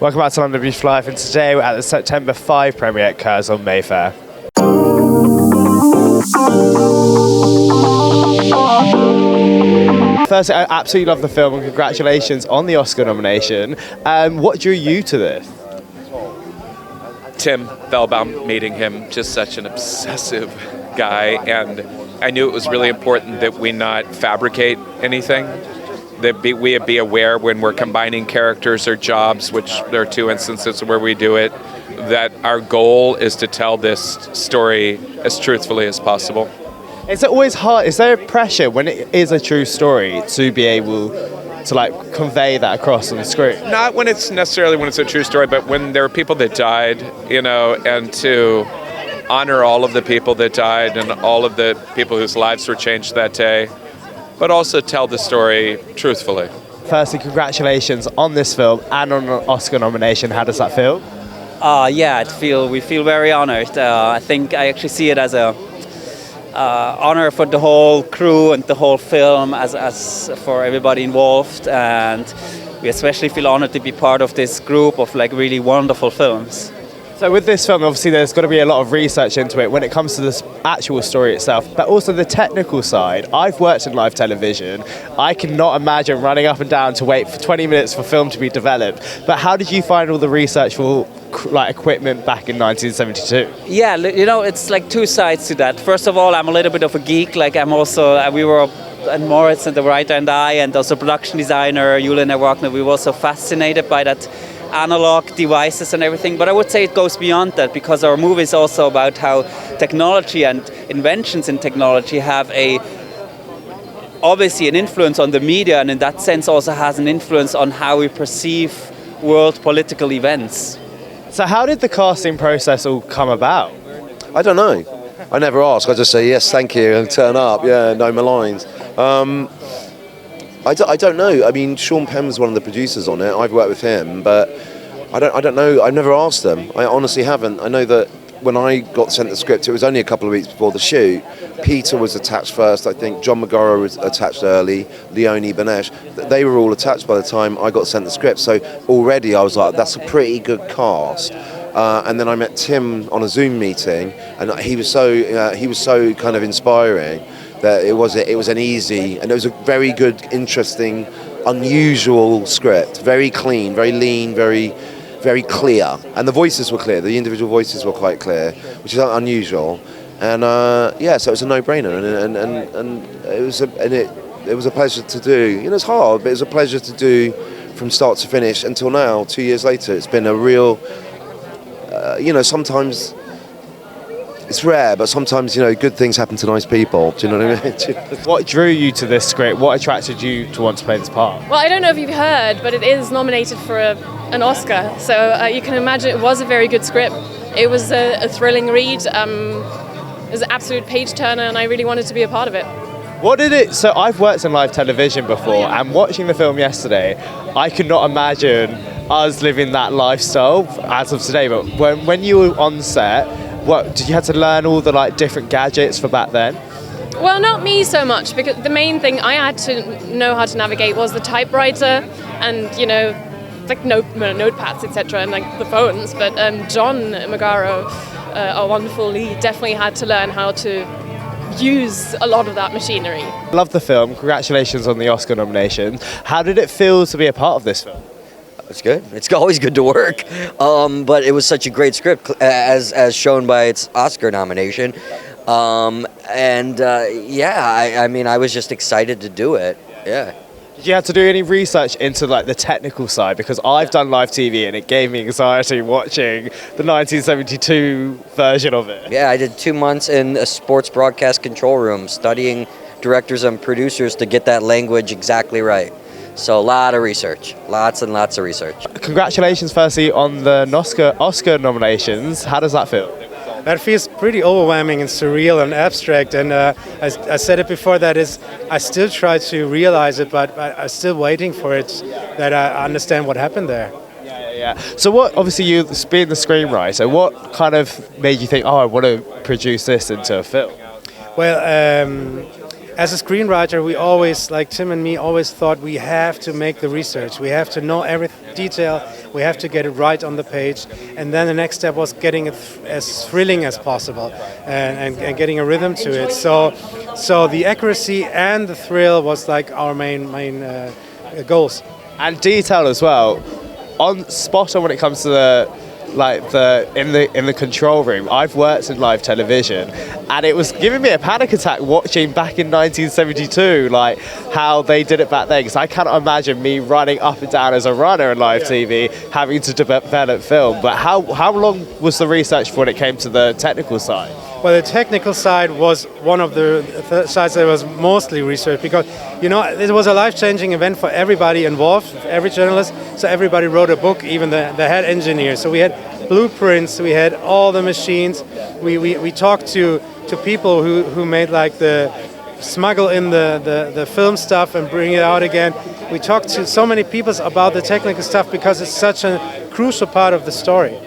Welcome back to London Beautiful Life, and today we're at the September 5 premiere at Curzon, Mayfair. Firstly, I absolutely love the film and congratulations on the Oscar nomination. What drew you to this? Tim Fehlbaum, meeting him, just such an obsessive guy, and I knew it was really important that we not fabricate anything, that we be aware when we're combining characters or jobs, which there are two instances where we do it, that our goal is to tell this story as truthfully as possible. Is it always hard? Is there pressure when it is a true story to be able to convey that across on the screen? Not when it's a true story, but when there are people that died, and to honor all of the people that died and all of the people whose lives were changed that day, but also tell the story truthfully. Firstly, congratulations on this film and on an Oscar nomination. How does that feel? We feel very honored. I think I actually see it as a honor for the whole crew and the whole film, as for everybody involved, and we especially feel honored to be part of this group of really wonderful films. So with this film, obviously there's got to be a lot of research into it when it comes to the actual story itself, but also the technical side. I've worked in live television. I cannot imagine running up and down to wait for 20 minutes for film to be developed. But how did you find all the research for equipment back in 1972? Yeah, it's two sides to that. First of all, I'm a little bit of a geek. We were, and Moritz and the writer and I, and also production designer Julian Wagner, we were also fascinated by that analog devices and everything, but I would say it goes beyond that, because our movie is also about how technology and inventions in technology have obviously an influence on the media, and in that sense also has an influence on how we perceive world political events. So how did the casting process all come about? I don't know. I never ask. I just say yes, thank you, and turn up. Yeah, know my lines. I don't know. I mean, Sean Penn's one of the producers on it. I've worked with him, but I don't know. I've never asked them. I honestly haven't. I know that when I got sent the script, it was only a couple of weeks before the shoot. Peter was attached first, I think. John Magaro was attached early. Leonie Benesch. They were all attached by the time I got sent the script. So already I was like, that's a pretty good cast. And then I met Tim on a Zoom meeting, and he was so kind of inspiring that it was an easy, and it was a very good, interesting, unusual script. Very clean, very lean, very, very clear. And the voices were clear. The individual voices were quite clear, which is unusual. And so it was a no-brainer, and it was a pleasure to do. It's hard, but it was a pleasure to do from start to finish until now. 2 years later, it's been a real. Sometimes it's rare, but sometimes, good things happen to nice people. Do you know what I mean? What drew you to this script? What attracted you to want to play this part? Well, I don't know if you've heard, but it is nominated for an Oscar. So you can imagine it was a very good script. It was a thrilling read. It was an absolute page-turner, and I really wanted to be a part of it. So I've worked in live television before, and watching the film yesterday, I could not imagine us living that lifestyle as of today. But when you were on set, did you have to learn all the different gadgets for back then? Well, not me so much, because the main thing I had to know how to navigate was the typewriter and notepads, etc., and the phones. But John Magaro, our wonderful lead, definitely had to learn how to use a lot of that machinery. Love the film. Congratulations on the Oscar nomination. How did it feel to be a part of this film? It's good. It's always good to work. But it was such a great script, as shown by its Oscar nomination. I was just excited to do it. Yeah. Did you have to do any research into the technical side? Because I've done live TV and it gave me anxiety watching the 1972 version of it. Yeah, I did 2 months in a sports broadcast control room studying directors and producers to get that language exactly right. So a lot of research, lots and lots of research. Congratulations firstly on the Oscar nominations. How does that feel? That feels pretty overwhelming and surreal and abstract, and I said it before, I still try to realize it, but I'm still waiting for it, that I understand what happened there. Yeah. So obviously you being the screenwriter, what kind of made you think, I want to produce this into a film? Well, as a screenwriter, we always, like Tim and me, always thought we have to make the research. We have to know every detail. We have to get it right on the page. And then the next step was getting it as thrilling as possible and getting a rhythm to it. So the accuracy and the thrill was like our main goals. And detail as well. Spot on when it comes to in the control room. I've worked in live television, and it was giving me a panic attack watching back in 1972, like how they did it back then. Because I cannot imagine me running up and down as a runner in live TV, having to develop film. But how long was the research when it came to the technical side? Well, the technical side was one of the sides that was mostly researched because, it was a life-changing event for everybody involved, every journalist. So everybody wrote a book, even the head engineer. So we had blueprints, we had all the machines. We talked to people who made like the smuggle in the film stuff and bring it out again. We talked to so many people about the technical stuff because it's such a crucial part of the story.